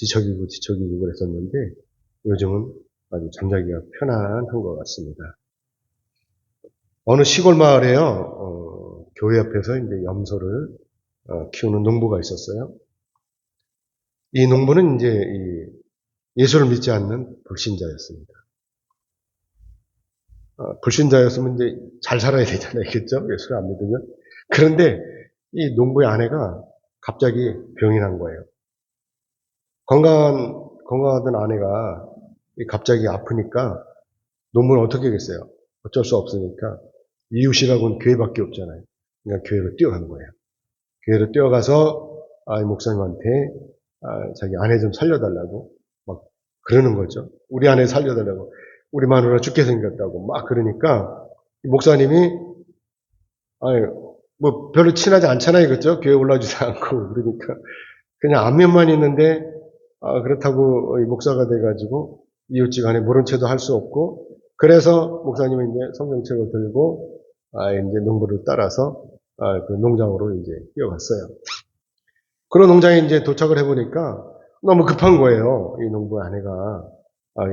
뒤척이고 그랬었는데 요즘은 아주 잠자기가 편안한 것 같습니다. 어느 시골 마을에요, 교회 옆에서 이제 염소를 키우는 농부가 있었어요. 이 농부는 이제 예수를 믿지 않는 불신자였습니다. 불신자였으면 이제 잘 살아야 되잖아요. 그죠? 예수를 안 믿으면. 그런데 이 농부의 아내가 갑자기 병이 난 거예요. 건강하던 아내가 갑자기 아프니까 농부는 어떻게 하겠어요? 어쩔 수 없으니까 이웃이라고는 교회밖에 없잖아요. 그러니까 교회로 뛰어간 거예요. 교회로 뛰어가서 목사님한테 자기 아내 좀 살려달라고 막 그러는 거죠. 우리 아내 살려달라고. 우리 마누라 죽게 생겼다고 막 그러니까 목사님이 뭐 별로 친하지 않잖아요. 그렇죠? 교회 올라오지도 않고 그러니까 그냥 안면만 있는데 그렇다고 목사가 돼가지고 이웃지간에 모른 채도 할 수 없고 그래서 목사님은 이제 성경책을 들고 이제 농부를 따라서 그 농장으로 이제 뛰어갔어요. 그런 농장에 이제 도착을 해보니까 너무 급한 거예요. 이 농부 아내가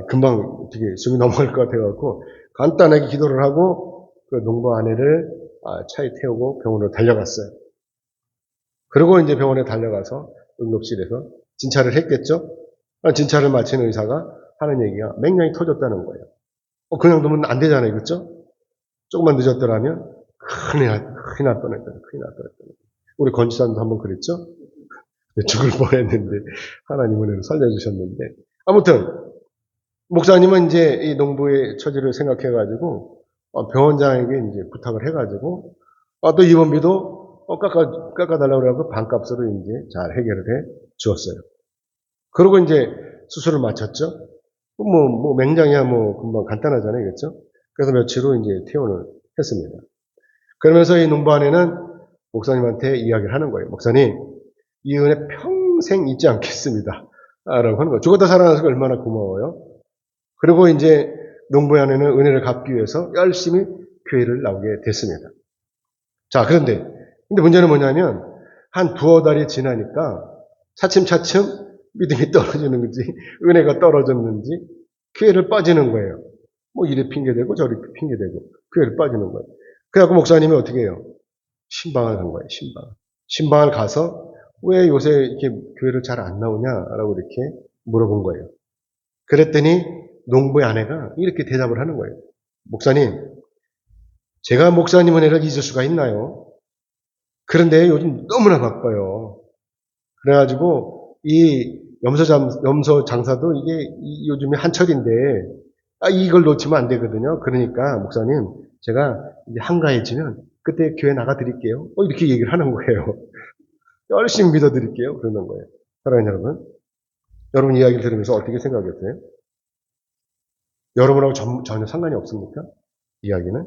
금방 어떻게 숨이 넘어갈 것 같아갖고 간단하게 기도를 하고 그 농부 아내를 차에 태우고 병원으로 달려갔어요. 그리고 이제 병원에 달려가서 응급실에서 진찰을 했겠죠? 진찰을 마친 의사가 하는 얘기가 맹장이 터졌다는 거예요. 그냥 두면 안 되잖아요. 그렇죠? 조금만 늦었더라면 큰일 날 뻔했다. 우리 권지사님도 한번 그랬죠? 죽을 뻔했는데 하나님 은혜로 살려주셨는데 아무튼 목사님은 이제 이 농부의 처지를 생각해가지고 병원장에게 이제 부탁을 해가지고 또 입원비도 깎아달라고 그래갖고 반값으로 이제 잘 해결을 해 주었어요. 그리고 이제 수술을 마쳤죠. 맹장이야 금방 간단하잖아요. 그렇죠? 그래서 며칠 후 이제 퇴원을 했습니다. 그러면서 이 농부 아내는 목사님한테 이야기를 하는 거예요. 목사님, 이 은혜 평생 잊지 않겠습니다. 라고 하는 거예요. 죽었다 살아나서 얼마나 고마워요. 그리고 이제 농부의 아내는 은혜를 갚기 위해서 열심히 교회를 나오게 됐습니다. 자, 그런데 문제는 뭐냐면 한 두어 달이 지나니까 차츰차츰 믿음이 떨어지는 건지 은혜가 떨어졌는지 교회를 빠지는 거예요. 이래 핑계대고 저리 핑계대고 교회를 빠지는 거예요. 그래갖고 목사님이 어떻게 해요? 신방을 간 거예요. 신방을 가서 왜 요새 이렇게 교회를 잘 안 나오냐라고 이렇게 물어본 거예요. 그랬더니 농부의 아내가 이렇게 대답을 하는 거예요. 목사님, 제가 목사님 은혜를 잊을 수가 있나요? 그런데 요즘 너무나 바빠요. 그래가지고 이 염소 장사도 이게 요즘에 한철인데 이걸 놓치면 안 되거든요. 그러니까 목사님, 제가 이제 한가해지면 그때 교회 나가 드릴게요. 이렇게 얘기를 하는 거예요. 열심히 믿어 드릴게요. 그러는 거예요. 사랑하는 여러분, 여러분 이야기를 들으면서 어떻게 생각했어요? 여러분하고 전혀 상관이 없습니까? 이야기는.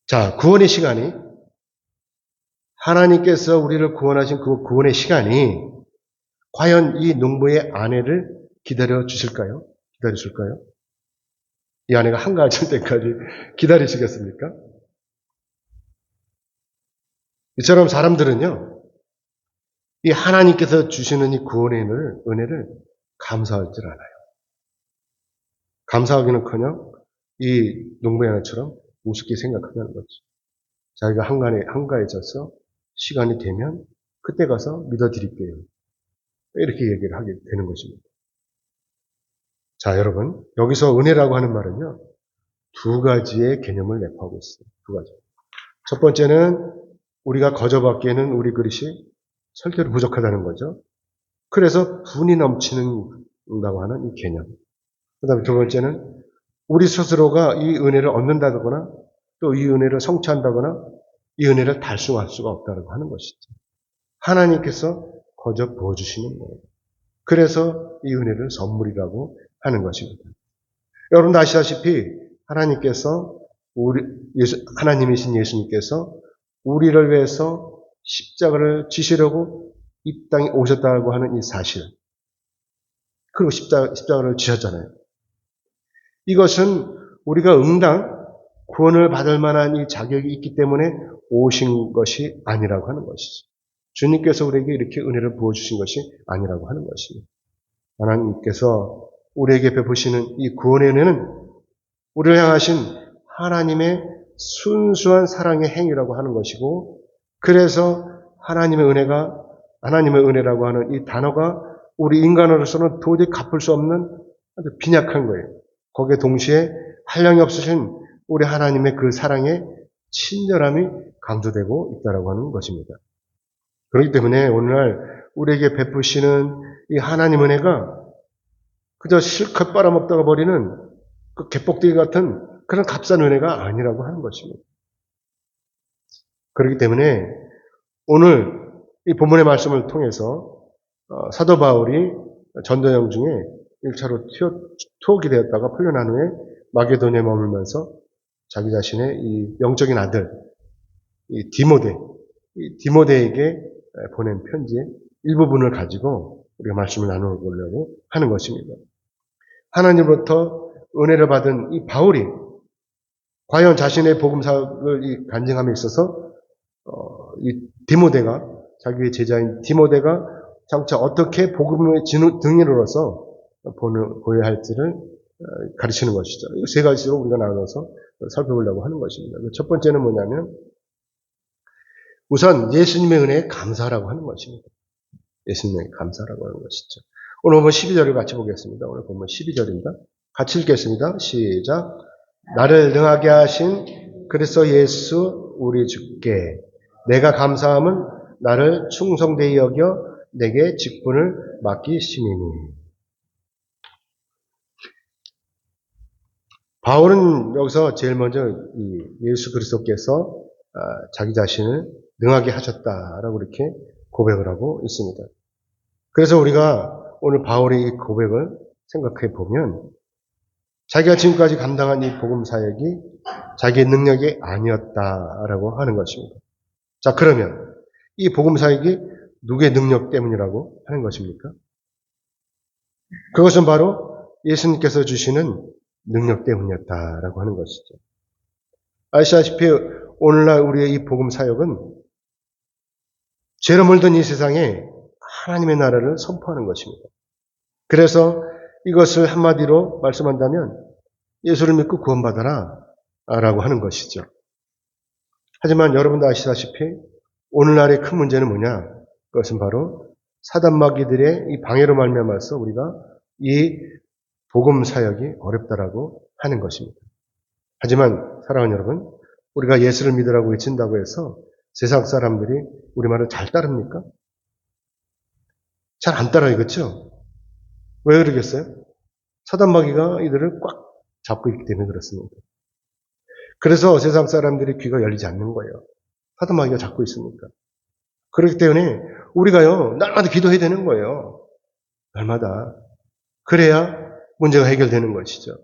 자, 구원의 시간이 하나님께서 우리를 구원하신 그 구원의 시간이 과연 이 농부의 아내를 기다려 주실까요? 기다리실까요? 이 아내가 한가해질 때까지 기다리시겠습니까? 이처럼 사람들은요, 이 하나님께서 주시는 이 구원의 은혜를 감사할 줄 알아요. 감사하기는커녕 이 농부의 아내처럼 우습게 생각한다는 거죠. 자기가 한가해져서 시간이 되면 그때 가서 믿어드릴게요. 이렇게 얘기를 하게 되는 것입니다. 자, 여러분, 여기서 은혜라고 하는 말은요, 두 가지의 개념을 내포하고 있어요. 두 가지. 첫 번째는 우리가 거저받기에는 우리 그릇이 설교로 부족하다는 거죠. 그래서 분이 넘치는다고 하는 이 개념. 그 다음에 두 번째는 우리 스스로가 이 은혜를 얻는다거나 또 이 은혜를 성취한다거나 이 은혜를 달성할 수가 없다고 하는 것이죠. 하나님께서 거저 부어주시는 거예요. 그래서 이 은혜를 선물이라고 하는 것입니다. 여러분도 아시다시피 하나님께서 하나님이신 예수님께서 우리를 위해서 십자가를 지시려고 이 땅에 오셨다고 하는 이 사실. 그리고 십자가를 지셨잖아요. 이것은 우리가 응당 구원을 받을 만한 이 자격이 있기 때문에 오신 것이 아니라고 하는 것이죠. 주님께서 우리에게 이렇게 은혜를 부어주신 것이 아니라고 하는 것입니다. 하나님께서 우리에게 베푸시는 이 구원의 은혜는 우리를 향하신 하나님의 순수한 사랑의 행위라고 하는 것이고, 그래서 하나님의 은혜라고 하는 이 단어가 우리 인간으로서는 도저히 갚을 수 없는 아주 빈약한 거예요. 거기에 동시에 한량이 없으신 우리 하나님의 그 사랑의 친절함이 강조되고 있다라고 하는 것입니다. 그렇기 때문에 오늘날 우리에게 베푸시는 이 하나님 은혜가 그저 실컷 빨아먹다가 버리는 그 갯복대기 같은 그런 값싼 은혜가 아니라고 하는 것입니다. 그렇기 때문에 오늘 이 본문의 말씀을 통해서 사도 바울이 전도여행 중에 1차로 투옥이 되었다가 풀려난 후에 마게도냐에 머물면서 자기 자신의 이 영적인 아들 이 디모데에게 보낸 편지의 일부분을 가지고 우리가 말씀을 나눠보려고 하는 것입니다. 하나님으로부터 은혜를 받은 이 바울이 과연 자신의 복음 사역을 간증함에 있어서 이 디모데가 자기의 제자인 디모데가 장차 어떻게 복음의 등인으로서 보여야 할지를 가르치는 것이죠. 이 세 가지로 우리가 나눠서 살펴보려고 하는 것입니다. 첫 번째는 뭐냐면 우선 예수님의 은혜에 감사하라고 하는 것입니다. 예수님의 감사라고 하는 것이죠. 오늘 보면 12절을 같이 보겠습니다. 오늘 보면 12절입니다. 같이 읽겠습니다. 시작. 나를 능하게 하신 그리스도 예수 우리 주께 내가 감사함은 나를 충성되이 여겨 내게 직분을 맡기심이니. 바울은 여기서 제일 먼저 이 예수 그리스도께서 자기 자신을 능하게 하셨다라고 이렇게 고백을 하고 있습니다. 그래서 우리가 오늘 바울의 이 고백을 생각해 보면 자기가 지금까지 감당한 이 복음 사역이 자기의 능력이 아니었다라고 하는 것입니다. 자, 그러면 이 복음 사역이 누구의 능력 때문이라고 하는 것입니까? 그것은 바로 예수님께서 주시는 능력 때문이었다라고 하는 것이죠. 아시다시피 오늘날 우리의 이 복음 사역은 죄로 물든 이 세상에 하나님의 나라를 선포하는 것입니다. 그래서 이것을 한마디로 말씀한다면 예수를 믿고 구원받아라 라고 하는 것이죠. 하지만 여러분도 아시다시피 오늘날의 큰 문제는 뭐냐? 그것은 바로 사단마귀들의 이 방해로 말미암아서 우리가 이 복음 사역이 어렵다라고 하는 것입니다. 하지만 사랑하는 여러분, 우리가 예수를 믿으라고 외친다고 해서 세상 사람들이 우리 말을 잘 따릅니까? 잘 안 따라요, 그렇죠? 왜 그러겠어요? 사단마귀가 이들을 꽉 잡고 있기 때문에 그렇습니다. 그래서 세상 사람들이 귀가 열리지 않는 거예요. 사단마귀가 잡고 있으니까. 그렇기 때문에 우리가요, 날마다 기도해야 되는 거예요. 날마다. 그래야 문제가 해결되는 것이죠.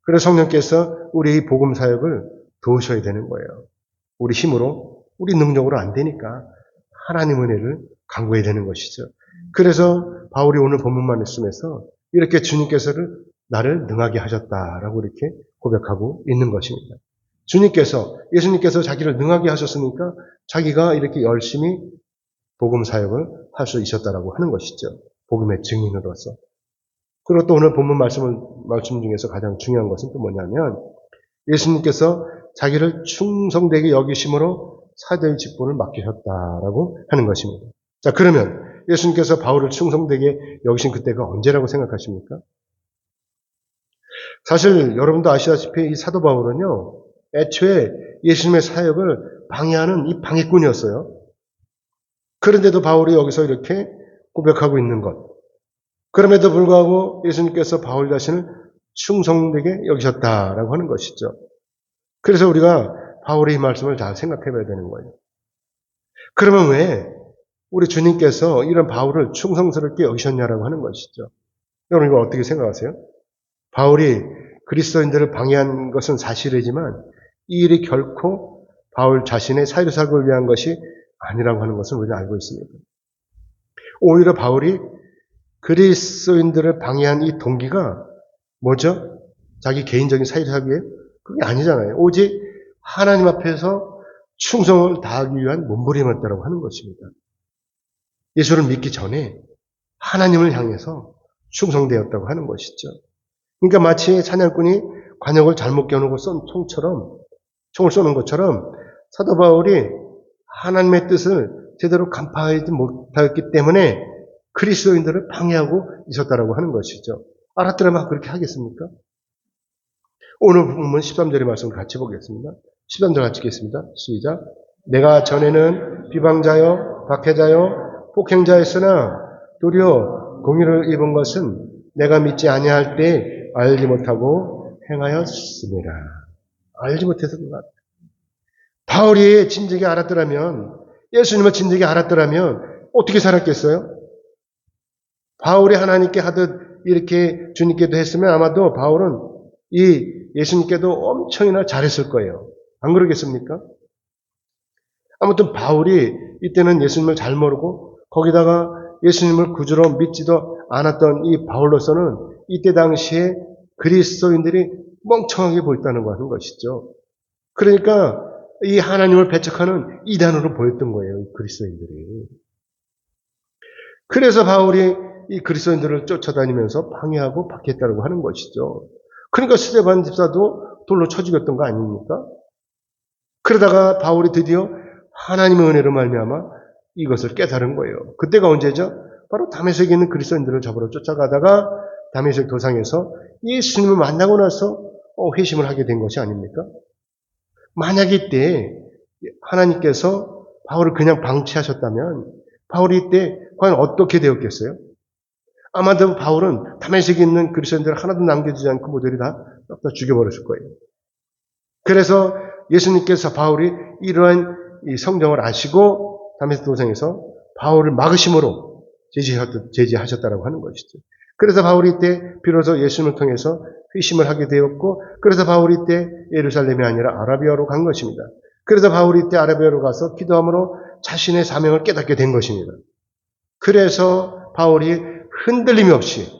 그래서 성령께서 우리의 복음 사역을 도우셔야 되는 거예요. 우리 힘으로, 우리 능력으로 안 되니까 하나님 은혜를 간구해야 되는 것이죠. 그래서 바울이 오늘 본문 말씀에서 이렇게 주님께서를 나를 능하게 하셨다라고 이렇게 고백하고 있는 것입니다. 예수님께서 자기를 능하게 하셨으니까 자기가 이렇게 열심히 복음 사역을 할 수 있었다라고 하는 것이죠. 복음의 증인으로서. 그리고 또 오늘 본문 말씀 중에서 가장 중요한 것은 또 뭐냐면 예수님께서 자기를 충성되게 여기심으로 사도의 직분을 맡기셨다라고 하는 것입니다. 자, 그러면 예수님께서 바울을 충성되게 여기신 그때가 언제라고 생각하십니까? 사실 여러분도 아시다시피 이 사도 바울은요, 애초에 예수님의 사역을 방해하는 이 방해꾼이었어요. 그런데도 바울이 여기서 이렇게 고백하고 있는 것. 그럼에도 불구하고 예수님께서 바울 자신을 충성되게 여기셨다라고 하는 것이죠. 그래서 우리가 바울의 이 말씀을 잘 생각해 봐야 되는 거예요. 그러면 왜 우리 주님께서 이런 바울을 충성스럽게 여기셨냐라고 하는 것이죠. 여러분 이거 어떻게 생각하세요? 바울이 그리스도인들을 방해한 것은 사실이지만 이 일이 결코 바울 자신의 사유사역을 위한 것이 아니라고 하는 것을 우리가 알고 있습니다. 오히려 바울이 그리스도인들을 방해한 이 동기가 뭐죠? 자기 개인적인 사유사역이에요? 그게 아니잖아요. 오직 하나님 앞에서 충성을 다하기 위한 몸부림이었다고 하는 것입니다. 예수를 믿기 전에 하나님을 향해서 충성되었다고 하는 것이죠. 그러니까 마치 사냥꾼이 관역을 잘못 겨누고 쏜 총을 쏘는 것처럼 사도 바울이 하나님의 뜻을 제대로 간파하지 못했기 때문에 그리스도인들을 방해하고 있었다라고 하는 것이죠. 알았더라면 그렇게 하겠습니까? 오늘 보면 13절의 말씀 같이 보겠습니다. 13절 같이 읽겠습니다. 시작. 내가 전에는 비방자요, 박해자요, 폭행자였으나 도리어 공의를 입은 것은 내가 믿지 아니할 때 알지 못하고 행하였습니다. 알지 못해서 그런 것 같아요. 바울이 진즉에 알았더라면, 예수님을 진즉에 알았더라면 어떻게 살았겠어요? 바울이 하나님께 하듯 이렇게 주님께도 했으면 아마도 바울은 이 예수님께도 엄청이나 잘했을 거예요. 안 그러겠습니까? 아무튼 바울이 이때는 예수님을 잘 모르고 거기다가 예수님을 구주로 믿지도 않았던 이 바울로서는 이때 당시에 그리스도인들이 멍청하게 보였다는 거 하는 것이죠. 그러니까 이 하나님을 배척하는 이단으로 보였던 거예요. 이 그리스도인들이. 그래서 바울이 이 그리스도인들을 쫓아다니면서 방해하고 박해했다고 하는 것이죠. 그러니까 스데반 집사도 돌로 쳐 죽였던 거 아닙니까? 그러다가 바울이 드디어 하나님의 은혜로 말미암아 이것을 깨달은 거예요. 그때가 언제죠? 바로 다메섹에 있는 그리스도인들을 잡으러 쫓아가다가 다메섹 도상에서 예수님을 만나고 나서 회심을 하게 된 것이 아닙니까? 만약에 이때 하나님께서 바울을 그냥 방치하셨다면 바울이 이때 과연 어떻게 되었겠어요? 아마도 바울은 다메섹에 있는 그리스도인들을 하나도 남겨두지 않고 모조리 다 죽여버렸을 거예요. 그래서 예수님께서 바울이 이러한 이 성경을 아시고 다메섹 도상에서 바울을 막으심으로 제지하셨다라고 하는 것이죠. 그래서 바울이 이때 비로소 예수님을 통해서 회심을 하게 되었고, 그래서 바울이 이때 예루살렘이 아니라 아라비아로 간 것입니다. 그래서 바울이 이때 아라비아로 가서 기도함으로 자신의 사명을 깨닫게 된 것입니다. 그래서 바울이 흔들림이 없이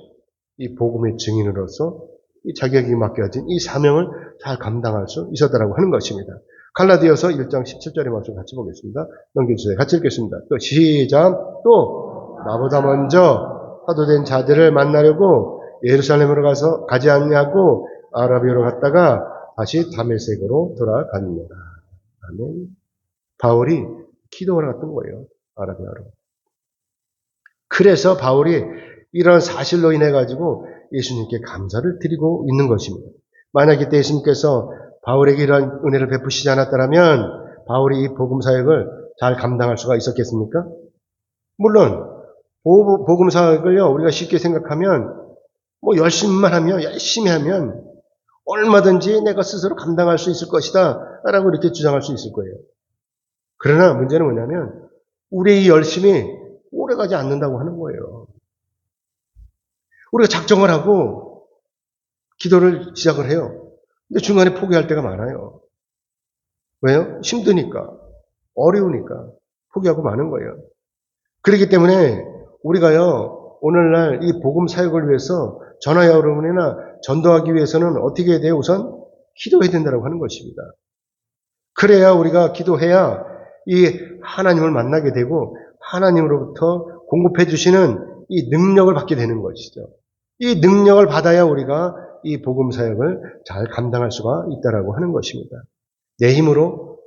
이 복음의 증인으로서 이 자격이 맡겨진 이 사명을 잘 감당할 수 있었다라고 하는 것입니다. 갈라디아서 1장 17절의 말씀 같이 보겠습니다. 넘겨주세요. 같이 읽겠습니다. 또 시작. 또 나보다 먼저 사도된 자들을 만나려고 예루살렘으로 가지 않냐고 아라비아로 갔다가 다시 다메섹으로 돌아갑니다. 아멘. 바울이 기도를 갔던 거예요. 아라비아로. 그래서 바울이 이런 사실로 인해 가지고 예수님께 감사를 드리고 있는 것입니다. 만약 이때 예수님께서 바울에게 이런 은혜를 베푸시지 않았다면 바울이 이 복음 사역을 잘 감당할 수가 있었겠습니까? 물론 복음 사역을요 우리가 쉽게 생각하면 열심히 하면 얼마든지 내가 스스로 감당할 수 있을 것이다 라고 이렇게 주장할 수 있을 거예요. 그러나 문제는 뭐냐면 우리의 이 열심이 오래가지 않는다고 하는 거예요. 우리가 작정을 하고 기도를 시작을 해요. 근데 중간에 포기할 때가 많아요. 왜요? 힘드니까, 어려우니까 포기하고 마는 거예요. 그렇기 때문에 우리가요 오늘날 이 복음 사역을 위해서 전화 여러분이나 전도하기 위해서는 어떻게 해야 돼요? 우선 기도해야 된다고 하는 것입니다. 그래야 우리가 기도해야 이 하나님을 만나게 되고 하나님으로부터 공급해 주시는 이 능력을 받게 되는 것이죠. 이 능력을 받아야 우리가 이 복음 사역을 잘 감당할 수가 있다라고 하는 것입니다. 내 힘으로,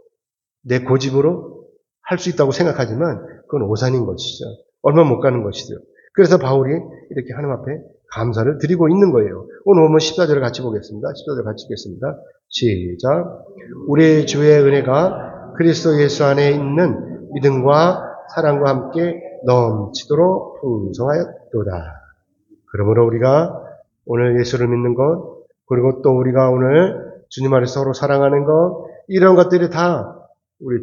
내 고집으로 할 수 있다고 생각하지만 그건 오산인 것이죠. 얼마 못 가는 것이죠. 그래서 바울이 이렇게 하나님 앞에 감사를 드리고 있는 거예요. 오늘 보면 14절을 같이 보겠습니다. 14절 같이 읽겠습니다. 시작. 우리 주의 은혜가 그리스도 예수 안에 있는 믿음과 사랑과 함께 넘치도록 풍성하였도다. 그러므로 우리가 오늘 예수를 믿는 것, 그리고 또 우리가 오늘 주님 안에서 서로 사랑하는 것, 이런 것들이 다 우리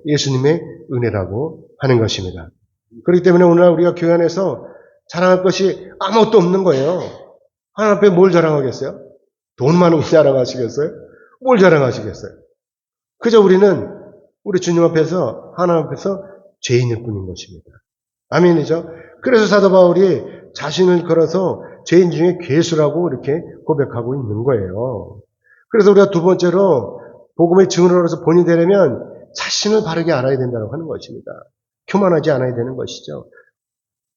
예수님의 은혜라고 하는 것입니다. 그렇기 때문에 오늘 우리가 교회 안에서 자랑할 것이 아무것도 없는 거예요. 하나님 앞에 뭘 자랑하겠어요? 돈 많은 거 자랑하시겠어요? 뭘 자랑하시겠어요? 그저 우리는 우리 주님 앞에서, 하나님 앞에서 죄인일 뿐인 것입니다. 아멘이죠? 그래서 사도 바울이 자신을 걸어서 죄인 중에 괴수라고 이렇게 고백하고 있는 거예요. 그래서 우리가 두 번째로 복음의 증언으로서 본이 되려면 자신을 바르게 알아야 된다고 하는 것입니다. 교만하지 않아야 되는 것이죠.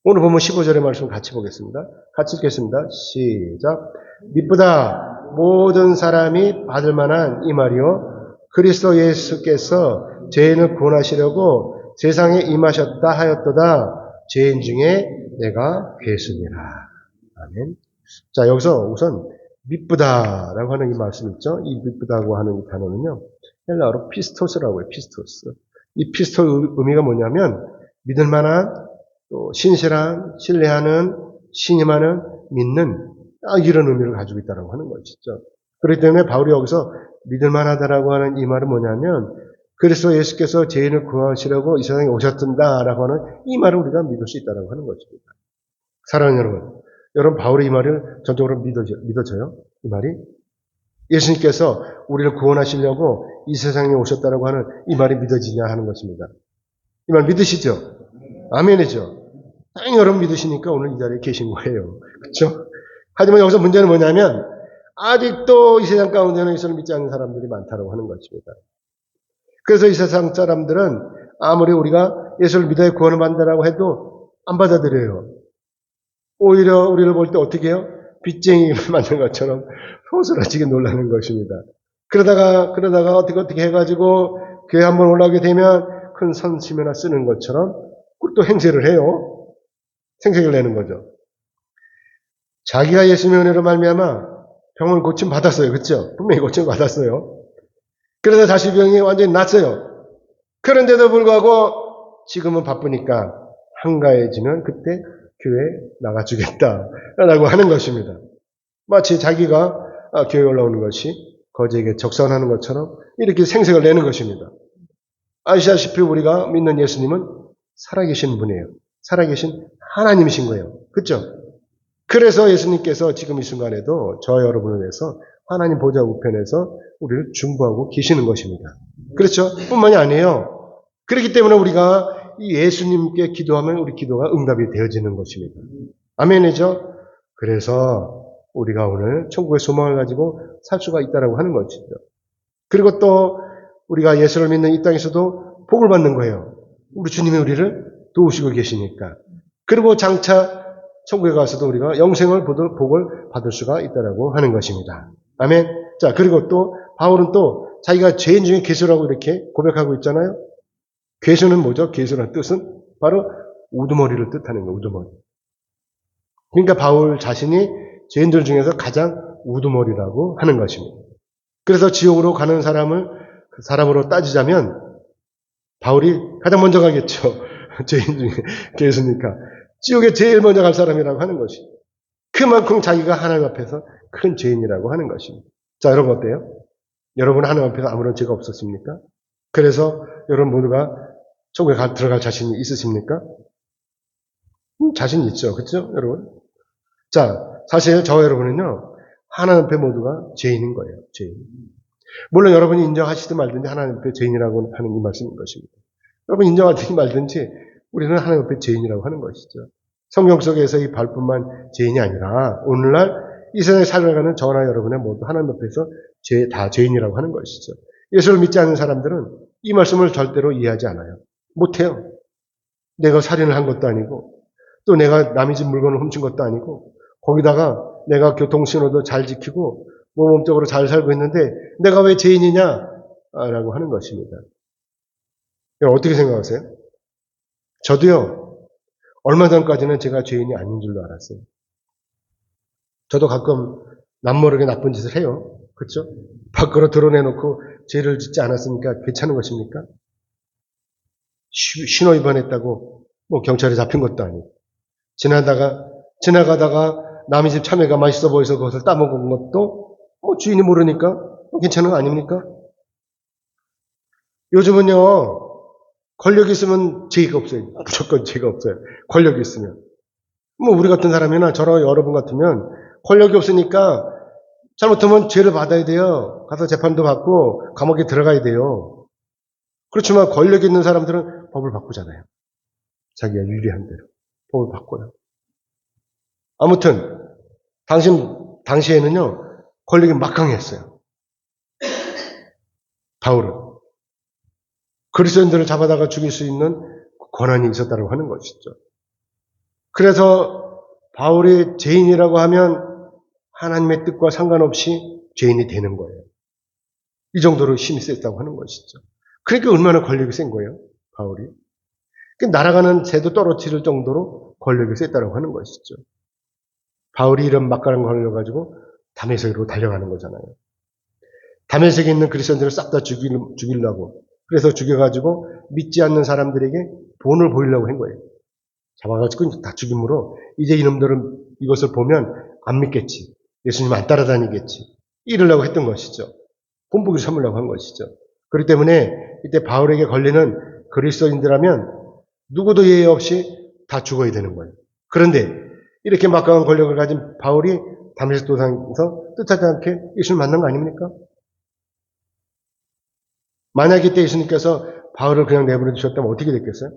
오늘 보면 15절의 말씀 같이 보겠습니다. 같이 읽겠습니다. 시작. 미쁘다 모든 사람이 받을 만한 이 말이요 그리스도 예수께서 죄인을 구원하시려고 세상에 임하셨다 하였도다. 죄인 중에 내가 괴수니라. 아멘. 자, 여기서 우선 미쁘다라고 하는 이 말씀 있죠? 이 미쁘다고 하는 이 단어는요, 헬라어로 피스토스라고 해요, 피스토스. 이 피스토 의미가 뭐냐면, 믿을 만한, 또 신실한, 신뢰하는, 신임하는, 믿는, 이런 의미를 가지고 있다고 하는 것이죠. 그렇기 때문에 바울이 여기서 믿을 만하다라고 하는 이 말은 뭐냐면, 그리스도 예수께서 죄인을 구하시려고 이 세상에 오셨던다라고 하는 이 말을 우리가 믿을 수 있다고 하는 것입니다. 사랑하는 여러분 바울의 이 말을 전적으로 믿어져요? 이 말이? 예수님께서 우리를 구원하시려고 이 세상에 오셨다라고 하는 이 말이 믿어지냐 하는 것입니다. 이 말 믿으시죠? 아멘이죠? 당연히 여러분 믿으시니까 오늘 이 자리에 계신 거예요. 그렇죠? 하지만 여기서 문제는 뭐냐면 아직도 이 세상 가운데는 예수를 믿지 않는 사람들이 많다고 하는 것입니다. 그래서 이 세상 사람들은 아무리 우리가 예수를 믿어야 구원을 받는다라고 해도 안 받아들여요. 오히려 우리를 볼 때 어떻게 해요? 빚쟁이를 만든 것처럼 소스라치게 놀라는 것입니다. 그러다가 어떻게 해가지고 교회 한번 올라오게 되면 큰 선심이나 쓰는 것처럼 또 행세를 해요. 생색을 내는 거죠. 자기가 예수님의 은혜로 말미암아 병을 고침 받았어요. 그렇죠? 분명히 고침 받았어요. 그래서 다시 병이 완전히 낫어요. 그런데도 불구하고 지금은 바쁘니까 한가해지면 그때 교회에 나가주겠다라고 하는 것입니다. 마치 자기가 교회에 올라오는 것이 거지에게 적선하는 것처럼 이렇게 생색을 내는 것입니다. 아시다시피 우리가 믿는 예수님은 살아계신 분이에요. 살아계신 하나님이신 거예요. 그렇죠? 그래서 예수님께서 지금 이 순간에도 저 여러분을 위해서 하나님 보좌 우편에서 우리를 중보하고 계시는 것입니다. 그렇죠? 뿐만이 아니에요. 그렇기 때문에 우리가 이 예수님께 기도하면 우리 기도가 응답이 되어지는 것입니다. 아멘이죠? 그래서 우리가 오늘 천국의 소망을 가지고 살 수가 있다고 하는 것이죠. 그리고 또 우리가 예수를 믿는 이 땅에서도 복을 받는 거예요. 우리 주님이 우리를 도우시고 계시니까. 그리고 장차 천국에 가서도 우리가 영생을 복을 받을 수가 있다고 하는 것입니다. 아멘. 자, 그리고 또 바울은 또 자기가 죄인 중에 괴수라고 이렇게 고백하고 있잖아요. 괴수는 뭐죠? 괴수라는 뜻은 바로 우두머리를 뜻하는 거예요. 우두머리. 그러니까 바울 자신이 죄인들 중에서 가장 우두머리라고 하는 것입니다. 그래서 지옥으로 가는 사람을 그 사람으로 따지자면 바울이 가장 먼저 가겠죠. 죄인 중에 괴수니까. 지옥에 제일 먼저 갈 사람이라고 하는 것이. 그만큼 자기가 하나님 앞에서 큰 죄인이라고 하는 것입니다. 자, 여러분 어때요? 여러분 하나님 앞에서 아무런 죄가 없었습니까? 그래서 여러분 모두가 천국에 들어갈 자신이 있으십니까? 자신 있죠. 그렇죠? 여러분? 자, 사실 저와 여러분은요. 하나님 앞에 모두가 죄인인 거예요. 죄인. 물론 여러분이 인정하시든 말든지 하나님 앞에 죄인이라고 하는 이 말씀인 것입니다. 여러분 인정하든지 말든지 우리는 하나님 앞에 죄인이라고 하는 것이죠. 성경 속에서 이 발뿐만 죄인이 아니라 오늘날 이 세상에 살아가는 저나 여러분의 모두 하나님 앞에서 다 죄인이라고 하는 것이죠. 예수를 믿지 않는 사람들은 이 말씀을 절대로 이해하지 않아요. 못해요. 내가 살인을 한 것도 아니고 또 내가 남의 집 물건을 훔친 것도 아니고 거기다가 내가 교통신호도 잘 지키고 모범적으로 잘 살고 있는데 내가 왜 죄인이냐? 라고 하는 것입니다. 어떻게 생각하세요? 저도요. 얼마 전까지는 제가 죄인이 아닌 줄로 알았어요. 저도 가끔 남모르게 나쁜 짓을 해요. 그렇죠? 밖으로 드러내놓고 죄를 짓지 않았으니까 괜찮은 것입니까? 신호 위반했다고 뭐 경찰에 잡힌 것도 아니고 지나가다가 남의 집 참외가 맛있어 보여서 그것을 따먹은 것도 뭐 주인이 모르니까 괜찮은 거 아닙니까? 요즘은요 권력이 있으면 죄가 없어요. 무조건 죄가 없어요. 권력이 있으면. 뭐 우리 같은 사람이나 저랑 여러분 같으면 권력이 없으니까 잘못하면 죄를 받아야 돼요. 가서 재판도 받고 감옥에 들어가야 돼요. 그렇지만 권력이 있는 사람들은 법을 바꾸잖아요. 자기가 유리한 대로 법을 바꿔요. 아무튼 당시에는요 권력이 막강했어요. 바울은 그리스도인들을 잡아다가 죽일 수 있는 권한이 있었다고 하는 것이죠. 그래서 바울이 죄인이라고 하면 하나님의 뜻과 상관없이 죄인이 되는 거예요. 이 정도로 힘이 셌다고 하는 것이죠. 그러니까 얼마나 권력이 센 거예요, 바울이. 날아가는 새도 떨어뜨릴 정도로 권력이 셌다고 하는 것이죠. 바울이 이런 막강한 권력을 가지고 다메섹으로 달려가는 거잖아요. 다메섹에 있는 그리스도인들을 싹 다 죽이려고. 그래서 죽여가지고 믿지 않는 사람들에게 본을 보이려고 한 거예요. 잡아가지고 다 죽임으로 이제 이놈들은 이것을 보면 안 믿겠지. 예수님 안 따라다니겠지. 이러려고 했던 것이죠. 본보기를 삼으려고 한 것이죠. 그렇기 때문에 이때 바울에게 걸리는 그리스도인들하면 누구도 예외 없이 다 죽어야 되는 거예요. 그런데 이렇게 막강한 권력을 가진 바울이 다메섹 도상에서 뜻하지 않게 예수를 만난 거 아닙니까? 만약에 이때 예수님께서 바울을 그냥 내버려 두셨다면 어떻게 됐겠어요?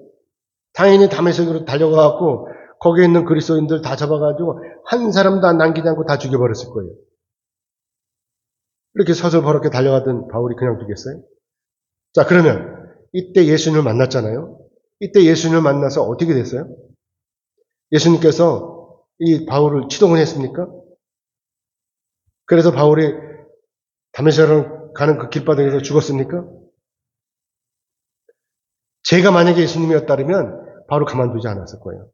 당연히 다메섹으로 달려가고 거기에 있는 그리스도인들 다 잡아가지고 한 사람도 안 남기지 않고 다 죽여버렸을 거예요. 이렇게 서슬퍼렇게 달려가던 바울이 그냥 두겠어요? 자, 그러면 이때 예수님을 만났잖아요. 이때 예수님을 만나서 어떻게 됐어요? 예수님께서 이 바울을 치동을 했습니까? 그래서 바울이 다메섹으로 가는 그 길바닥에서 죽었습니까? 제가 만약에 예수님이었다면 바로 가만두지 않았을 거예요.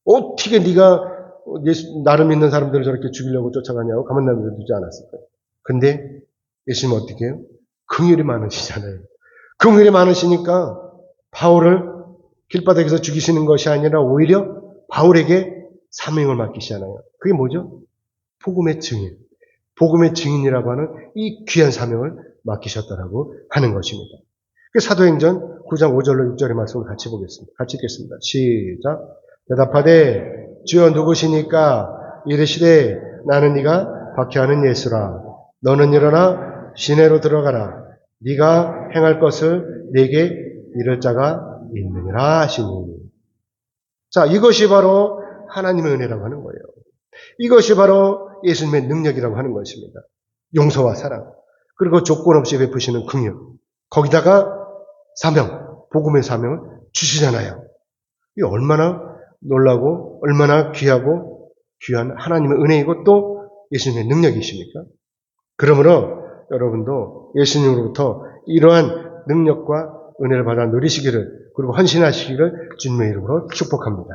어떻게 네가 나를 믿는 사람들을 저렇게 죽이려고 쫓아가냐고 가만두지 않았을 거예요. 근데 예수님은 어떻게 해요? 긍휼이 많으시잖아요. 긍휼이 많으시니까 바울을 길바닥에서 죽이시는 것이 아니라 오히려 바울에게 사명을 맡기시잖아요. 그게 뭐죠? 복음의 증인. 복음의 증인이라고 하는 이 귀한 사명을 맡기셨다라고 하는 것입니다. 사도행전 9장 5절로 6절의 말씀을 같이 보겠습니다. 같이 읽겠습니다. 시작. 대답하되 주여 누구시니까? 이르시되 나는 네가 박해하는 예수라. 너는 일어나 시내로 들어가라. 네가 행할 것을 네게 이를 자가 있느니라 하시니. 자, 이것이 바로 하나님의 은혜라고 하는 거예요. 이것이 바로 예수님의 능력이라고 하는 것입니다. 용서와 사랑, 그리고 조건 없이 베푸시는 긍휼, 거기다가 사명, 복음의 사명을 주시잖아요. 이 얼마나 놀라고 얼마나 귀하고 귀한 하나님의 은혜이고 또 예수님의 능력이십니까? 그러므로 여러분도 예수님으로부터 이러한 능력과 은혜를 받아 누리시기를 그리고 헌신하시기를 주님의 이름으로 축복합니다.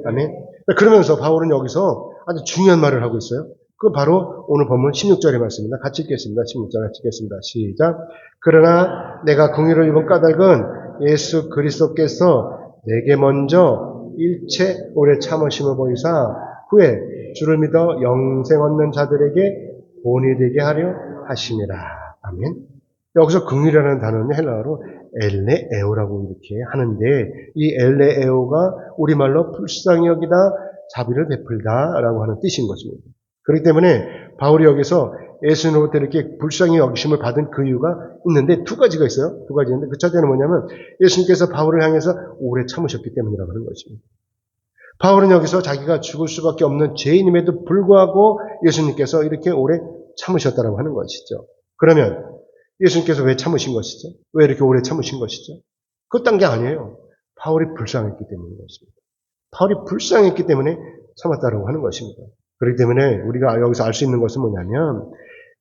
아멘. 그러면서 바울은 여기서 아주 중요한 말을 하고 있어요. 그 바로 오늘 본문 16절의 말씀입니다. 같이 읽겠습니다. 16절 같이 읽겠습니다. 시작. 그러나 내가 긍휼을 입은 까닭은 예수 그리스도께서 내게 먼저 일체 오래 참으심을 보이사 후에 주를 믿어 영생 얻는 자들에게 본이 되게 하려 하심이라. 아멘. 여기서 긍휼이라는 단어는 헬라어로 엘레에오라고 이렇게 하는데 이 엘레에오가 우리말로 불쌍히 여기다 자비를 베풀다라고 하는 뜻인 것입니다. 그렇기 때문에 바울이 여기서 예수님으로부터 이렇게 불쌍히 여기심을 받은 그 이유가 있는데 두 가지가 있어요. 두 가지 있는데 그 첫째는 뭐냐면 예수님께서 바울을 향해서 오래 참으셨기 때문이라고 하는 것입니다. 바울은 여기서 자기가 죽을 수밖에 없는 죄인임에도 불구하고 예수님께서 이렇게 오래 참으셨다고 하는 것이죠. 그러면 예수님께서 왜 참으신 것이죠? 왜 이렇게 오래 참으신 것이죠? 그딴 게 아니에요. 바울이 불쌍했기 때문인 것입니다. 바울이 불쌍했기 때문에 참았다고 하는 것입니다. 그렇기 때문에 우리가 여기서 알 수 있는 것은 뭐냐면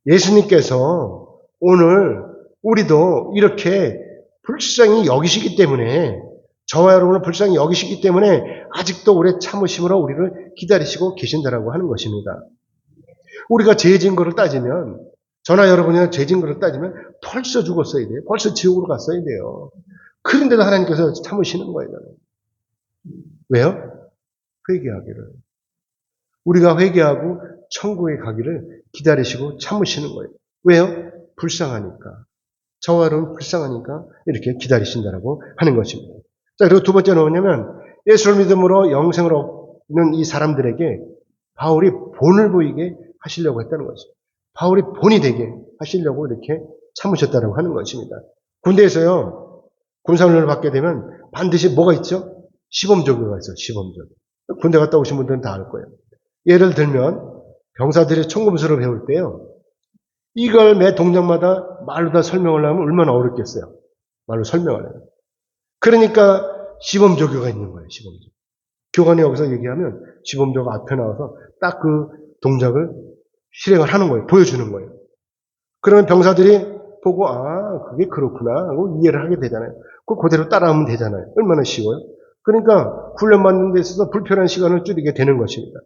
예수님께서 오늘 우리도 이렇게 불쌍히 여기시기 때문에 저와 여러분을 불쌍히 여기시기 때문에 아직도 오래 참으심으로 우리를 기다리시고 계신다라고 하는 것입니다. 우리가 죄 증거를 따지면 저나 여러분이나 죄 증거를 따지면 벌써 죽었어야 돼요. 벌써 지옥으로 갔어야 돼요. 그런데도 하나님께서 참으시는 거예요. 왜요? 회개하기를. 우리가 회개하고 천국에 가기를 기다리시고 참으시는 거예요. 왜요? 불쌍하니까. 저와 여러분 불쌍하니까 이렇게 기다리신다라고 하는 것입니다. 자, 그리고 두 번째는 뭐냐면 예수를 믿음으로 영생을 얻는 이 사람들에게 바울이 본을 보이게 하시려고 했다는 것입니다. 바울이 본이 되게 하시려고 이렇게 참으셨다고 하는 것입니다. 군대에서요, 군사훈련을 받게 되면 반드시 뭐가 있죠? 시범조교가 있어요. 시범조교. 군대 갔다 오신 분들은 다 알 거예요. 예를 들면 병사들이 총검술을 배울 때요, 이걸 매 동작마다 말로 다 설명을 하면 얼마나 어렵겠어요. 말로 설명을 해요. 그러니까 시범조교가 있는 거예요. 시범조교. 교관이 여기서 얘기하면 시범교가 앞에 나와서 딱 그 동작을 실행을 하는 거예요. 보여주는 거예요. 그러면 병사들이 보고 그게 그렇구나 하고 이해를 하게 되잖아요. 그대로 따라하면 되잖아요. 얼마나 쉬워요. 그러니까 훈련받는 데 있어서 불편한 시간을 줄이게 되는 것입니다.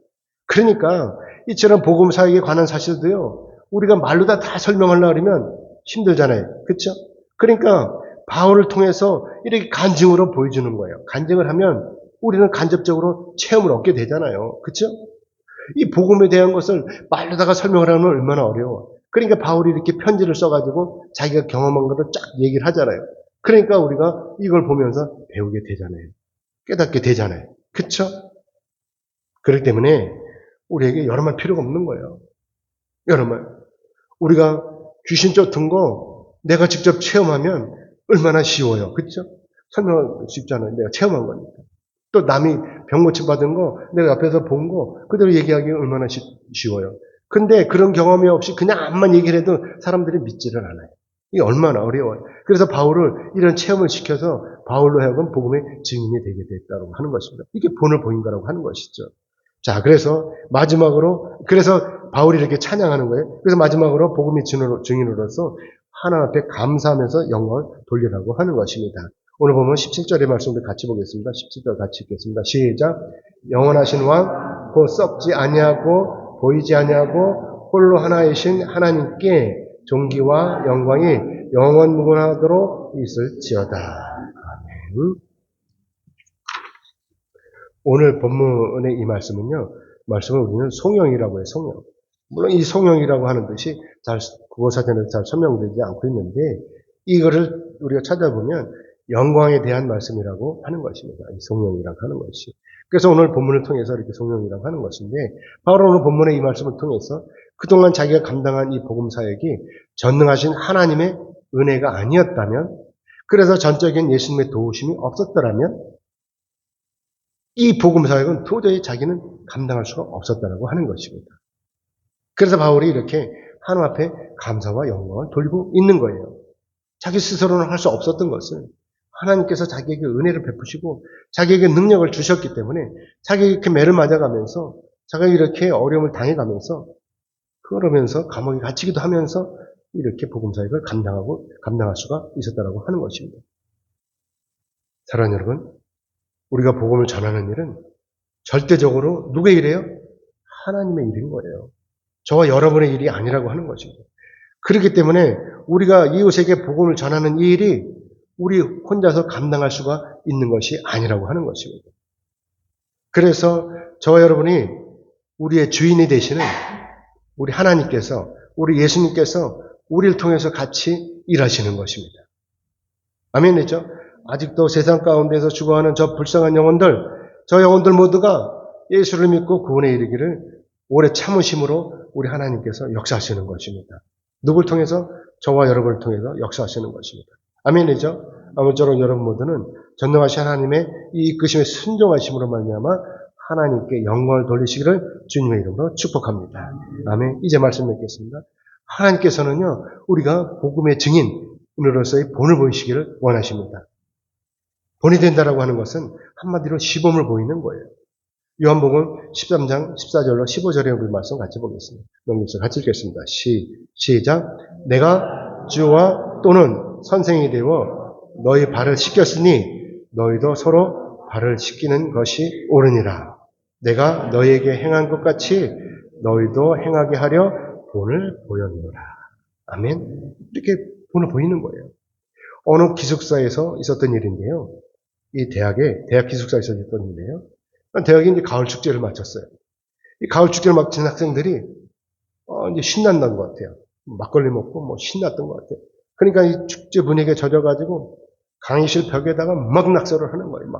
그러니까 이처럼 복음 사역에 관한 사실도요. 우리가 말로 다 설명하려고 하면 힘들잖아요. 그렇죠? 그러니까 바울을 통해서 이렇게 간증으로 보여주는 거예요. 간증을 하면 우리는 간접적으로 체험을 얻게 되잖아요. 그렇죠? 이 복음에 대한 것을 말로다가 설명을 하면 얼마나 어려워. 그러니까 바울이 이렇게 편지를 써가지고 자기가 경험한 것을 쫙 얘기를 하잖아요. 그러니까 우리가 이걸 보면서 배우게 되잖아요. 깨닫게 되잖아요. 그쵸? 그렇기 때문에 우리에게 여러 말 필요가 없는 거예요. 여러 말. 우리가 귀신 쫓은 거 내가 직접 체험하면 얼마나 쉬워요. 그쵸? 설명하기 쉽잖아요. 내가 체험한 거니까. 또 남이 병 고침 받은 거 내가 옆에서 본 거 그대로 얘기하기 얼마나 쉬워요. 근데 그런 경험이 없이 그냥 암만 얘기를 해도 사람들이 믿지를 않아요. 이게 얼마나 어려워요. 그래서 바울을 이런 체험을 시켜서 바울로 하여금 복음의 증인이 되게 됐다고 하는 것입니다. 이게 본을 보인 거라고 하는 것이죠. 자, 그래서 마지막으로 그래서 바울이 이렇게 찬양하는 거예요. 그래서 마지막으로 복음의 증인으로서 하나님 앞에 감사하면서 영광을 돌리라고 하는 것입니다. 오늘 보면 17절의 말씀도 같이 보겠습니다. 17절 같이 읽겠습니다. 시작. 영원하신 왕, 곧 썩지 아니하고 보이지 아니하고 홀로 하나이신 하나님께 존귀와 영광이 영원 무궁하도록 있을지어다. 아멘. 오늘 본문의 이 말씀을 우리는 송영이라고 해요. 송영. 물론 이 송영이라고 하는 뜻이 국어사전에서 잘 설명되지 않고 있는데 이거를 우리가 찾아보면 영광에 대한 말씀이라고 하는 것입니다. 이 송영이라고 하는 것이. 그래서 오늘 본문을 통해서 이렇게 송영이라고 하는 것인데 바로 오늘 본문의 이 말씀을 통해서 그동안 자기가 감당한 이 복음 사역이 전능하신 하나님의 은혜가 아니었다면 그래서 전적인 예수님의 도우심이 없었더라면 이 복음 사역은 도저히 자기는 감당할 수가 없었다라고 하는 것입니다. 그래서 바울이 이렇게 하나님 앞에 감사와 영광을 돌리고 있는 거예요. 자기 스스로는 할 수 없었던 것을 하나님께서 자기에게 은혜를 베푸시고 자기에게 능력을 주셨기 때문에 자기에게 이렇게 매를 맞아가면서 자기가 이렇게 어려움을 당해가면서 그러면서 감옥에 갇히기도 하면서 이렇게 복음 사역을 감당할 수가 있었다라고 하는 것입니다. 사랑하는 여러분, 우리가 복음을 전하는 일은 절대적으로 누구의 일이에요? 하나님의 일인 거예요. 저와 여러분의 일이 아니라고 하는 것입니다. 그렇기 때문에 우리가 이웃에게 복음을 전하는 이 일이 우리 혼자서 감당할 수가 있는 것이 아니라고 하는 것입니다. 그래서 저와 여러분이 우리의 주인이 되시는 우리 하나님께서, 우리 예수님께서 우리를 통해서 같이 일하시는 것입니다. 아멘이죠? 아직도 세상 가운데서 죽어가는 저 불쌍한 영혼들, 저 영혼들 모두가 예수를 믿고 구원에 이르기를 오래 참으심으로 우리 하나님께서 역사하시는 것입니다. 누굴 통해서? 저와 여러분을 통해서 역사하시는 것입니다. 아멘이죠? 아무쪼록 여러분 모두는 전능하신 하나님의 이 이끄심에 순종하심으로 말미암아 하나님께 영광을 돌리시기를 주님의 이름으로 축복합니다. 아멘. 이제 말씀 맺겠습니다. 하나님께서는요, 우리가 복음의 증인으로서의 본을 보이시기를 원하십니다. 본이 된다라고 하는 것은 한마디로 시범을 보이는 거예요. 요한복음 13장 14절로 15절의 우리 말씀 같이 보겠습니다. 넘겨서 같이 읽겠습니다. 시작. 내가 주와 또는 선생이 되어 너희 발을 씻겼으니 너희도 서로 발을 씻기는 것이 옳으니라. 내가 너희에게 행한 것 같이 너희도 행하게 하려 본을 보였노라. 아멘. 이렇게 본을 보이는 거예요. 어느 기숙사에서 있었던 일인데요. 이 대학 기숙사에서 있었던 일인데요. 대학이 이제 가을 축제를 마쳤어요. 이 가을 축제를 마친 학생들이 이제 신난다는 것 같아요. 막걸리 먹고 뭐 신났던 것 같아요. 그러니까 이 축제 분위기에 젖어가지고 강의실 벽에다가 막 낙서를 하는 거예요.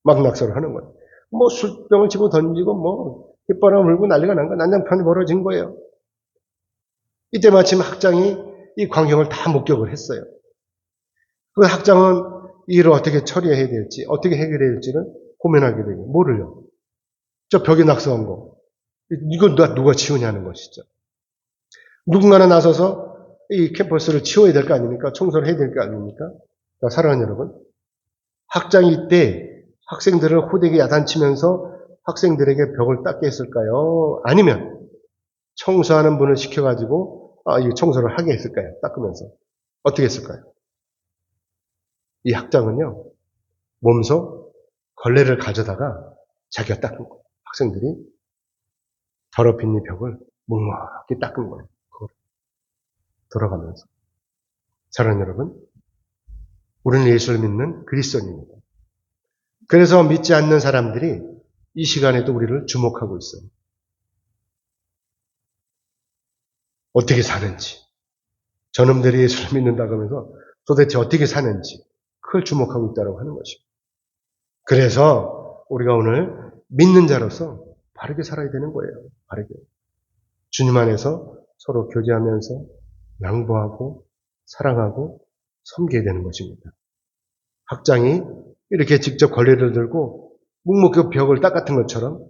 막 낙서를 하는 거예요. 뭐 술병을 집어 던지고 뭐 휘바람 불고 난리가 난 거예요. 난장판이 벌어진 거예요. 이때 마침 학장이 이 광경을 다 목격을 했어요. 그 학장은 이 일을 어떻게 처리해야 될지, 어떻게 해결해야 될지를 고민하게 되고, 뭐를요? 저 벽에 낙서한 거. 이거 누가 치우냐는 것이죠. 누군가는 나서서 이 캠퍼스를 치워야 될 거 아닙니까? 청소를 해야 될 거 아닙니까? 사랑하는 여러분. 학장이 이때 학생들을 호되게 야단치면서 학생들에게 벽을 닦게 했을까요? 아니면 청소하는 분을 시켜가지고 이 청소를 하게 했을까요? 닦으면서. 어떻게 했을까요? 이 학장은요, 몸소 걸레를 가져다가 자기가 닦은 거예요. 학생들이 더럽힌 이 벽을 묵묵히 닦은 거예요. 그걸 돌아가면서. 사랑하는 여러분, 우리는 예수를 믿는 그리스도인입니다. 그래서 믿지 않는 사람들이 이 시간에도 우리를 주목하고 있어요. 어떻게 사는지, 저놈들이 예수를 믿는다고 하면서 도대체 어떻게 사는지 그걸 주목하고 있다고 하는 것입니다. 그래서 우리가 오늘 믿는 자로서 바르게 살아야 되는 거예요. 바르게. 주님 안에서 서로 교제하면서 양보하고 사랑하고 섬겨야 되는 것입니다. 학장이 이렇게 직접 걸레를 들고 묵묵히 벽을 닦았던 것처럼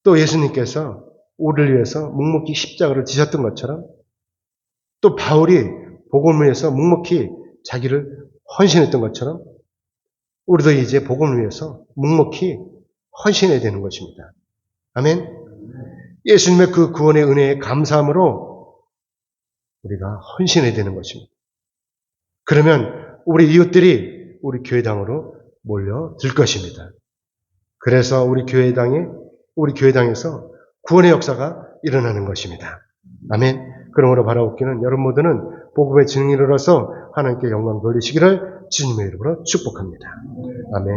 또 예수님께서 우리를 위해서 묵묵히 십자가를 지셨던 것처럼 또 바울이 복음을 위해서 묵묵히 자기를 헌신했던 것처럼 우리도 이제 복음을 위해서 묵묵히 헌신해야 되는 것입니다. 아멘. 예수님의 그 구원의 은혜에 감사함으로 우리가 헌신해야 되는 것입니다. 그러면 우리 이웃들이 우리 교회당으로 몰려들 것입니다. 그래서 우리 교회당에서 구원의 역사가 일어나는 것입니다. 아멘. 그러므로 바라옵기는 여러분 모두는 복음의 증인으로서 하나님께 영광 돌리시기를 주님의 이름으로 축복합니다. 아멘.